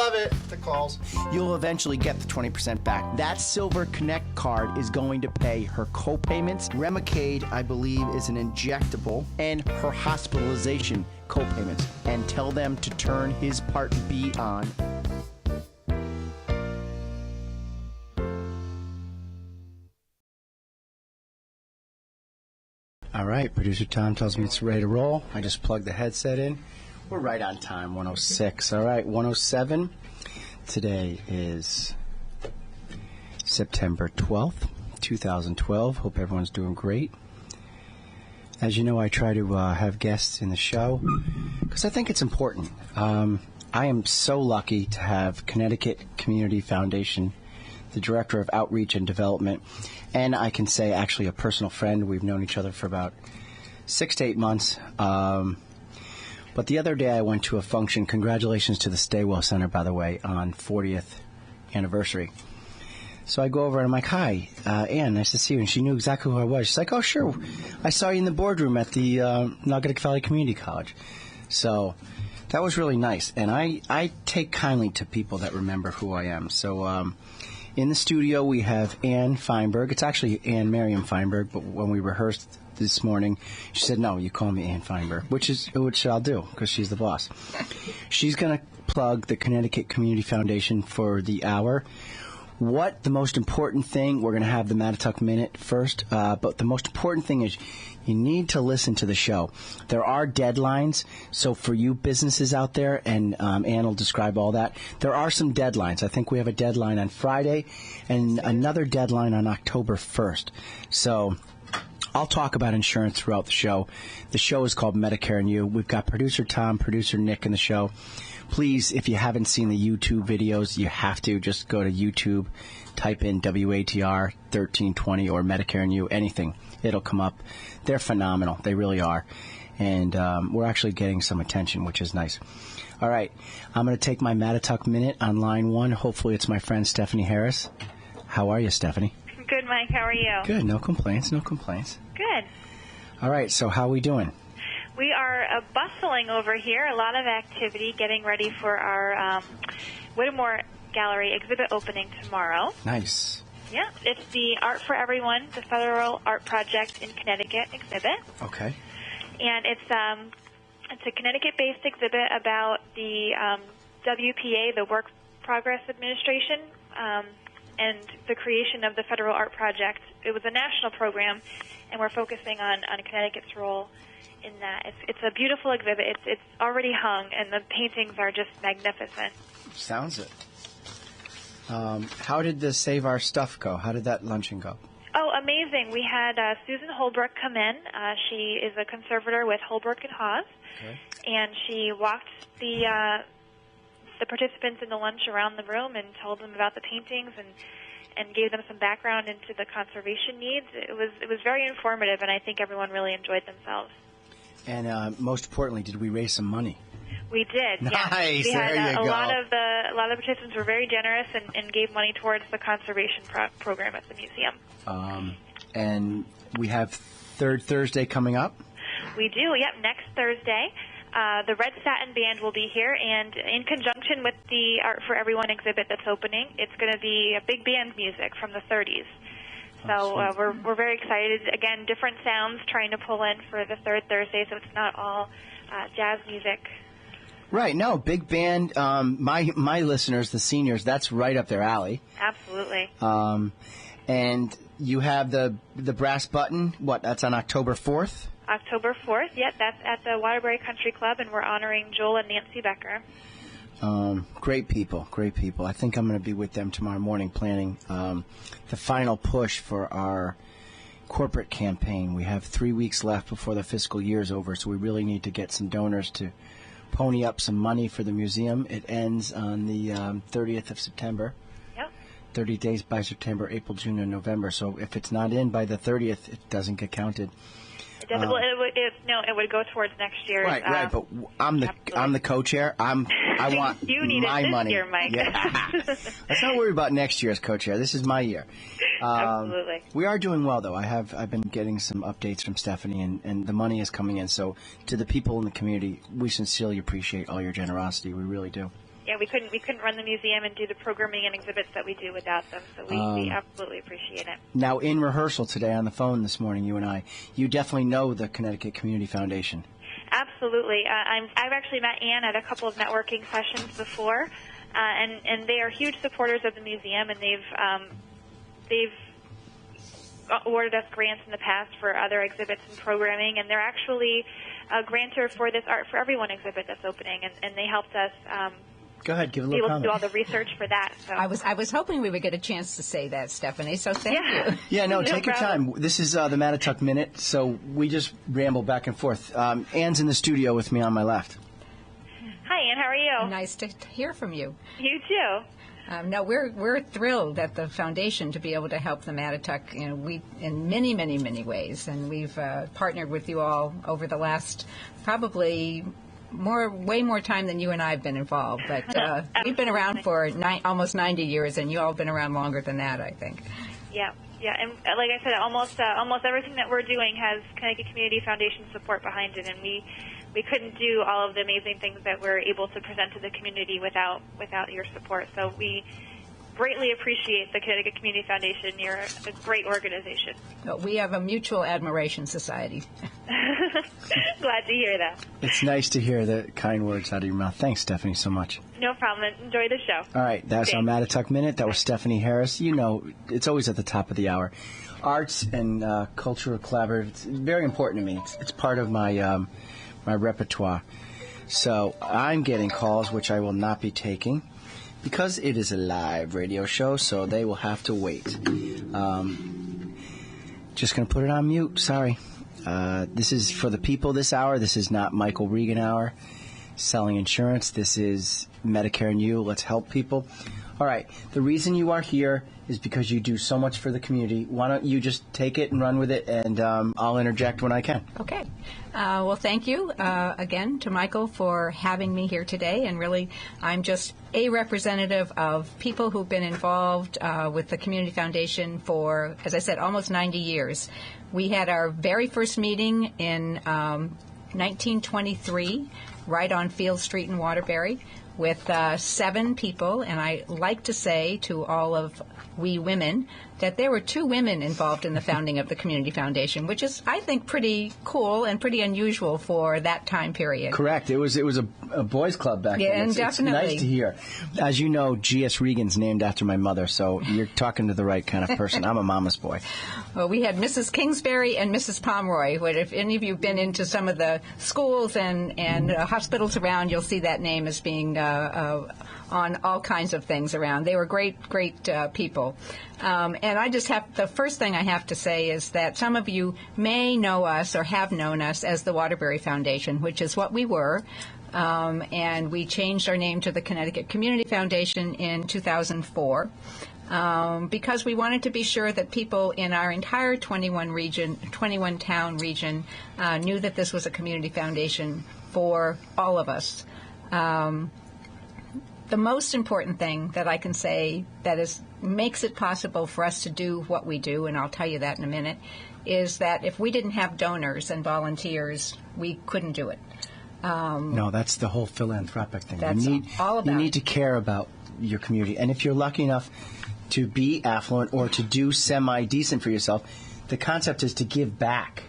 love it. The calls. You'll eventually get the 20% back. That Silver Connect card is going to pay her co-payments. Remicade, I believe, is an injectable, and her hospitalization co-payments. And tell them to turn his Part B on. All right, producer Tom tells me it's ready to roll. I just plugged the headset in. We're right on time, 106. All right, 107. Today is September 12th, 2012. Hope everyone's doing great. As you know, I try to have guests in the show because I think it's important. I am so lucky to have Connecticut Community Foundation, the Director of Outreach and Development, and I can say actually a personal friend. We've known each other for about 6 to 8 months. But the other day I went to a function. Congratulations to the Staywell Center, by the way, on 40th anniversary. So I go over and I'm like, hi, Ann, nice to see you. And she knew exactly who I was. She's like, oh, sure. I saw you in the boardroom at the Naugatuck Valley Community College. So that was really nice. And I take kindly to people that remember who I am. So in the studio, we have Ann Feinberg. It's actually Ann Miriam Feinberg, but when we rehearsed this morning, she said, no, you call me Ann Feinberg, which I'll do, because she's the boss. She's going to plug the Connecticut Community Foundation for the hour. What the most important thing, we're going to have the Mattatuck Minute first, but the most important thing is you need to listen to the show. There are deadlines, so for you businesses out there, and Ann will describe all that, there are some deadlines. I think we have a deadline on Friday and another deadline on October 1st. So I'll talk about insurance throughout the show. The show is called Medicare and You. We've got producer Tom, producer Nick in the show. Please, if you haven't seen the YouTube videos, you have to just go to YouTube, type in WATR 1320 or Medicare and You, anything. It'll come up. They're phenomenal. They really are. And we're actually getting some attention, which is nice. All right. I'm going to take my Mattatuck Minute on line 1. Hopefully it's my friend Stephanie Harris. How are you, Stephanie? Good, Mike. How are you? Good. No complaints. No complaints. Good. All right. So how are we doing? We are bustling over here. A lot of activity getting ready for our Whittemore Gallery exhibit opening tomorrow. Nice. Yeah. It's the Art for Everyone, the Federal Art Project in Connecticut exhibit. Okay. And it's a Connecticut-based exhibit about the WPA, the Work Progress Administration, and the creation of the Federal Art Project. It was a national program, and we're focusing on Connecticut's role in that. It's a beautiful exhibit. It's already hung, and the paintings are just magnificent. Sounds it. How did the Save Our Stuff go? How did that luncheon go? Oh, amazing. We had Susan Holbrook come in. She is a conservator with Holbrook and Hawes, Okay. and she walked the participants in the lunch around the room and told them about the paintings and gave them some background into the conservation needs. It was very informative, and I think everyone really enjoyed themselves. And most importantly, did we raise some money? We did. Nice. Yeah. We had There you a go. lot of the participants were very generous and gave money towards the conservation program at the museum. And we have Third Thursday coming up. We do. Yep. Next Thursday, the Red Satin Band will be here, and in conjunction with the Art for Everyone exhibit that's opening, it's going to be a big band music from the 30s. So we're very excited. Again, different sounds trying to pull in for the third Thursday, so it's not all jazz music. Right. No, big band. My listeners, the seniors, that's right up their alley. Absolutely. And you have the brass button. What? That's on October 4th. October 4th. Yep, that's at the Waterbury Country Club, and we're honoring Joel and Nancy Becker. Great people. I think I'm going to be with them tomorrow morning planning the final push for our corporate campaign. We have 3 weeks left before the fiscal year is over, so we really need to get some donors to pony up some money for the museum. It ends on the 30th of September. Yep. 30 days by September, April, June, and November. So if it's not in by the 30th, it doesn't get counted. It would go towards next year's. Right. But I'm the co-chair. I want you need my it this money. year, Mike. Yeah. Let's not worry about next year as co-chair. This is my year. Absolutely. We are doing well, though. I've been getting some updates from Stephanie, and the money is coming in. So to the people in the community, we sincerely appreciate all your generosity. We really do. we couldn't run the museum and do the programming and exhibits that we do without them. So we absolutely appreciate it. Now, in rehearsal today on the phone this morning, you and I, you definitely know the Connecticut Community Foundation. Absolutely. I've actually met Ann at a couple of networking sessions before, and they are huge supporters of the museum, and they've awarded us grants in the past for other exhibits and programming, and they're actually a grantor for this Art for Everyone exhibit that's opening, and they helped us Go ahead, give a be little able comment. to do all the research for that. So. I was hoping we would get a chance to say that, Stephanie, so thank you. Yeah, no, No take your problem. time. This is the Mattatuck Minute, so we just ramble back and forth. Ann's in the studio with me on my left. Hi, Ann. How are you? Nice to hear from you. You too. No, we're thrilled at the foundation to be able to help the Mattatuck. We in many, many, many ways, and we've partnered with you all over the last probably way more time than you and I have been involved. But we've been around for almost 90 years, and you all have been around longer than that, I think. Yeah, and like I said, almost everything that we're doing has Connecticut Community Foundation support behind it, and we couldn't do all of the amazing things that we're able to present to the community without your support. So we greatly appreciate the Connecticut Community Foundation. You're a great organization. We have a mutual admiration society. Glad to hear that. It's nice to hear the kind words out of your mouth. Thanks, Stephanie, so much. No problem. Enjoy the show. All right, that's our Mattatuck Minute. That was Stephanie Harris. You know, it's always at the top of the hour. Arts and cultural collaborative, it's very important to me. It's part of my my repertoire. So I'm getting calls, which I will not be taking, because it is a live radio show, so they will have to wait. Just going to put it on mute. Sorry. This is for the people this hour. This is not Michael Regan hour. Selling insurance. This is Medicare and You. Let's help people. All right. The reason you are here is because you do so much for the community. Why don't you just take it and run with it, and I'll interject when I can. Okay. Well, thank you again to Michael for having me here today. And really, I'm just a representative of people who've been involved with the Community Foundation for, as I said, almost 90 years. We had our very first meeting in 1923, right on Field Street in Waterbury, with 7 people. And I like to say to all of we women that there were 2 women involved in the founding of the Community Foundation, which is, I think, pretty cool and pretty unusual for that time period. Correct. It was a boys' club back then. Yeah, definitely. It's nice to hear. As you know, G.S. Regan's named after my mother, so you're talking to the right kind of person. I'm a mama's boy. Well, we had Mrs. Kingsbury and Mrs. Pomeroy. If any of you have been into some of the schools and hospitals around, you'll see that name as being on all kinds of things around. They were great people. And I just have, the first thing I have to say is that some of you may know us or have known us as the Waterbury Foundation, which is what we were. And we changed our name to the Connecticut Community Foundation in 2004. Because we wanted to be sure that people in our entire 21-town region knew that this was a community foundation for all of us. The most important thing that I can say that makes it possible for us to do what we do, and I'll tell you that in a minute, is that if we didn't have donors and volunteers, we couldn't do it. No, that's the whole philanthropic thing. That's all about You need to care about your community. And if you're lucky enough to be affluent or to do semi-decent for yourself, the concept is to give back.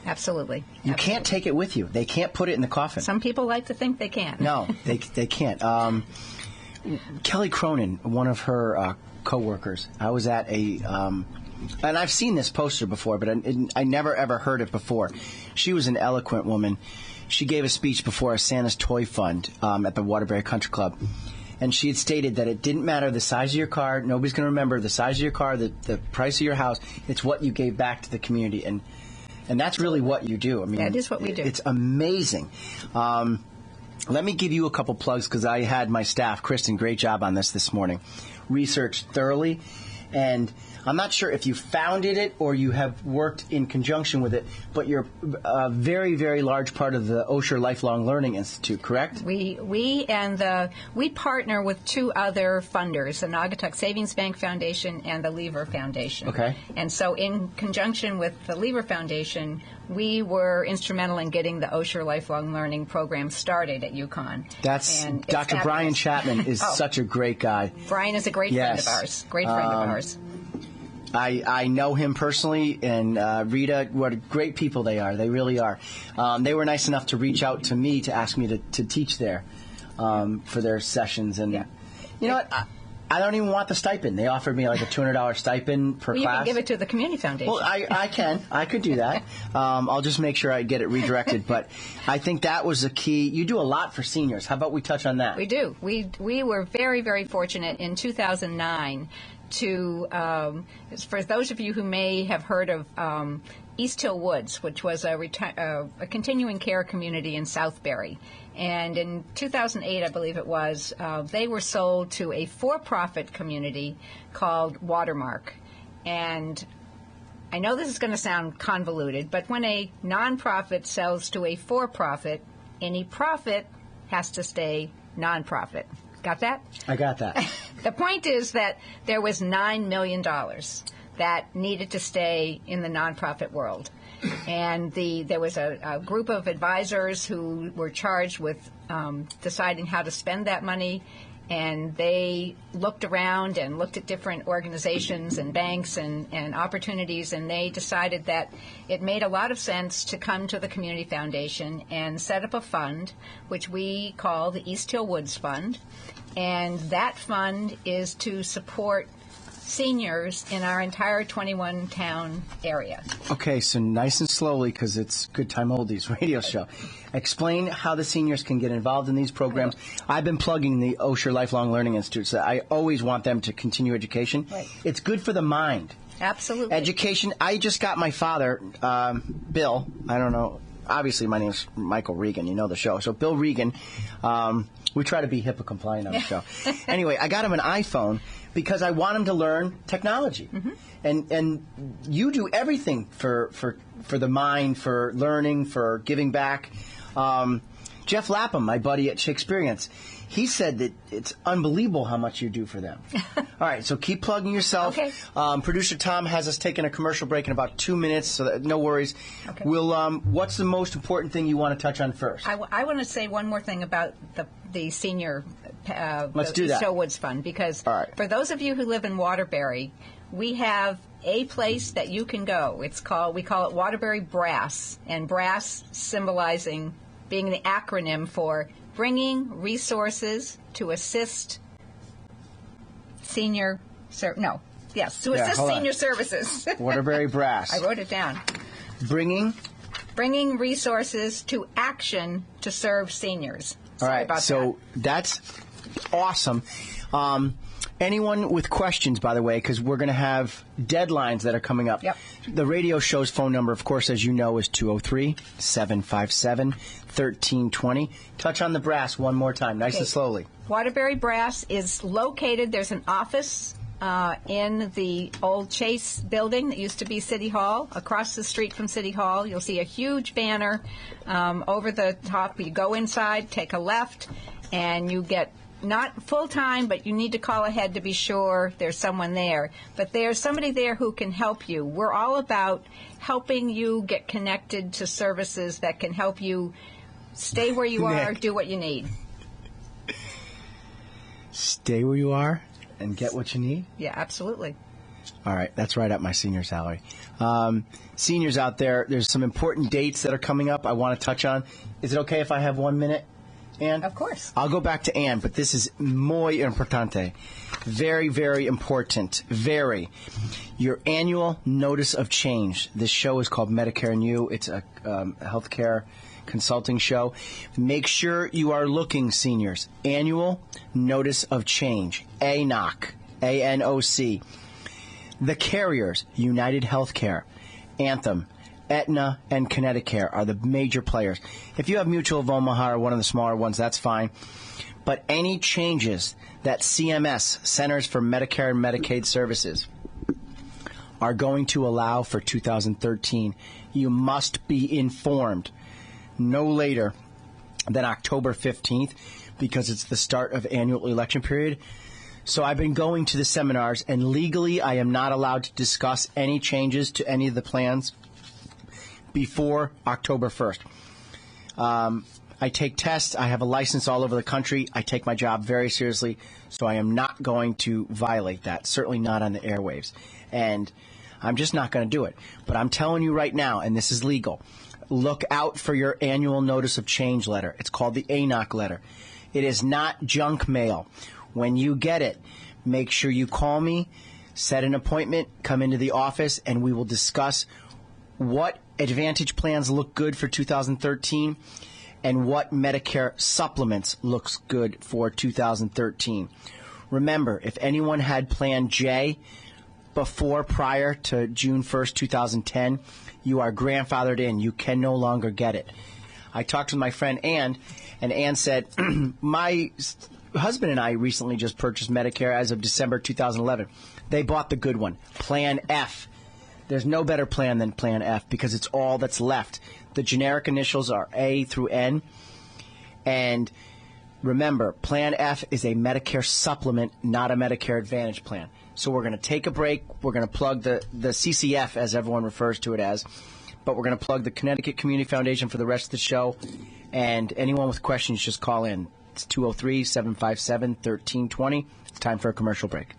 Absolutely. You can't take it with you. They can't put it in the coffin. Some people like to think they can. No, they can't. Kelly Cronin, one of her co-workers, I was at and I've seen this poster before, but I never ever heard it before. She was an eloquent woman. She gave a speech before a Santa's Toy Fund at the Waterbury Country Club. And she had stated that it didn't matter the size of your car. Nobody's going to remember the size of your car, the price of your house. It's what you gave back to the community. And that's really what you do. I mean, that is what we do. It's amazing. Let me give you a couple plugs because I had my staff, Kristen, great job on this morning. Researched thoroughly. And I'm not sure if you founded it or you have worked in conjunction with it, but you're a very, very large part of the Osher Lifelong Learning Institute, correct? We partner with two other funders, the Naugatuck Savings Bank Foundation and the Lever Foundation. Okay. And so in conjunction with the Lever Foundation, we were instrumental in getting the Osher Lifelong Learning program started at UConn. That's and Dr. Brian Chapman is such a great guy. Brian is a great friend of ours. Great friend of ours. I know him personally, and Rita, what great people they are. They really are. They were nice enough to reach out to me to ask me to teach there for their sessions. And you know what? I don't even want the stipend. They offered me like a $200 stipend per class. You can give it to the Community Foundation. Well, I can. I could do that. I'll just make sure I get it redirected. But I think that was the key. You do a lot for seniors. How about we touch on that? We do. We were very, very fortunate in 2009 to, for those of you who may have heard of East Hill Woods, which was a continuing care community in Southbury. And in 2008, I believe it was, they were sold to a for-profit community called Watermark. And I know this is going to sound convoluted, but when a nonprofit sells to a for-profit, any profit has to stay nonprofit. Got that? I got that. The point is that there was $9 million that needed to stay in the nonprofit world. And there was a group of advisors who were charged with deciding how to spend that money, and they looked around and looked at different organizations and banks and opportunities, and they decided that it made a lot of sense to come to the Community Foundation and set up a fund, which we call the East Hill Woods Fund. And that fund is to support seniors in our entire 21-town area. Okay, so nice and slowly, because it's Good Time Oldies radio show. Explain how the seniors can get involved in these programs. I've been plugging the Osher Lifelong Learning Institute, so I always want them to continue education. Right. It's good for the mind. Absolutely. Education. I just got my father, Bill, I don't know, obviously my name is Michael Regan, you know the show. So Bill Regan, we try to be HIPAA compliant on the show. Anyway, I got him an iPhone because I want him to learn technology. Mm-hmm. And you do everything for the mind, for learning, for giving back. Jeff Lapham, my buddy at Shakespeareans, he said that it's unbelievable how much you do for them. All right, so keep plugging yourself. Okay. Producer Tom has us taking a commercial break in about 2 minutes, so no worries. Okay. We'll. What's the most important thing you want to touch on first? I want to say one more thing about the senior Let's do that. East Hill Woods Fund, because for those of you who live in Waterbury, we have a place that you can go. We call it Waterbury B.R.A.S.S, and B.R.A.S.S symbolizing being the acronym for Bringing Resources to Assist Senior Senior Services. Waterbury B.R.A.S.S. I wrote it down. Bringing resources to action to serve seniors. All right, so that's awesome. Anyone with questions, by the way, because we're going to have deadlines that are coming up. Yep. The radio show's phone number, of course, as you know, is 203-757-1320. Touch on the B.R.A.S.S one more time, nice and slowly. Waterbury B.R.A.S.S is located, there's an office in the old Chase building that used to be City Hall. Across the street from City Hall, you'll see a huge banner over the top. You go inside, take a left, and you get not full-time, but you need to call ahead to be sure there's someone there. But there's somebody there who can help you. We're all about helping you get connected to services that can help you stay where you are, do what you need. Stay where you are and get what you need? Yeah, absolutely. All right, that's right up my senior salary. Seniors out there, there's some important dates that are coming up I want to touch on. Is it okay if I have 1 minute? Ann? Of course. I'll go back to Ann, but this is muy importante. Very, very important. Very. Your annual notice of change. This show is called Medicare and You. It's a healthcare consulting show. Make sure you are looking, seniors. Annual notice of change. ANOC. ANOC. The carriers, United Healthcare, Anthem, Aetna, and Connecticut are the major players. If you have Mutual of Omaha or one of the smaller ones, that's fine. But any changes that CMS, Centers for Medicare and Medicaid Services, are going to allow for 2013, you must be informed no later than October 15th, because it's the start of annual election period. So I've been going to the seminars, and legally I am not allowed to discuss any changes to any of the plans before October 1st. I take tests. I have a license all over the country. I take my job very seriously, so I am not going to violate that, certainly not on the airwaves. And I'm just not going to do it. But I'm telling you right now, and this is legal, look out for your annual notice of change letter. It's called the ANOC letter. It is not junk mail. When you get it, make sure you call me, set an appointment, come into the office, and we will discuss what Advantage plans look good for 2013 and what Medicare supplements looks good for 2013. Remember, if anyone had Plan J prior to June 1st, 2010, you are grandfathered in. You can no longer get it. I talked to my friend Ann, and Ann said, my husband and I recently just purchased Medicare as of December 2011. They bought the good one, Plan F. There's no better plan than Plan F because it's all that's left. The generic initials are A through N. And remember, Plan F is a Medicare supplement, not a Medicare Advantage plan. So we're going to take a break. We're going to plug the CCF, as everyone refers to it as. But we're going to plug the Connecticut Community Foundation for the rest of the show. And anyone with questions, just call in. It's 203-757-1320. It's time for a commercial break.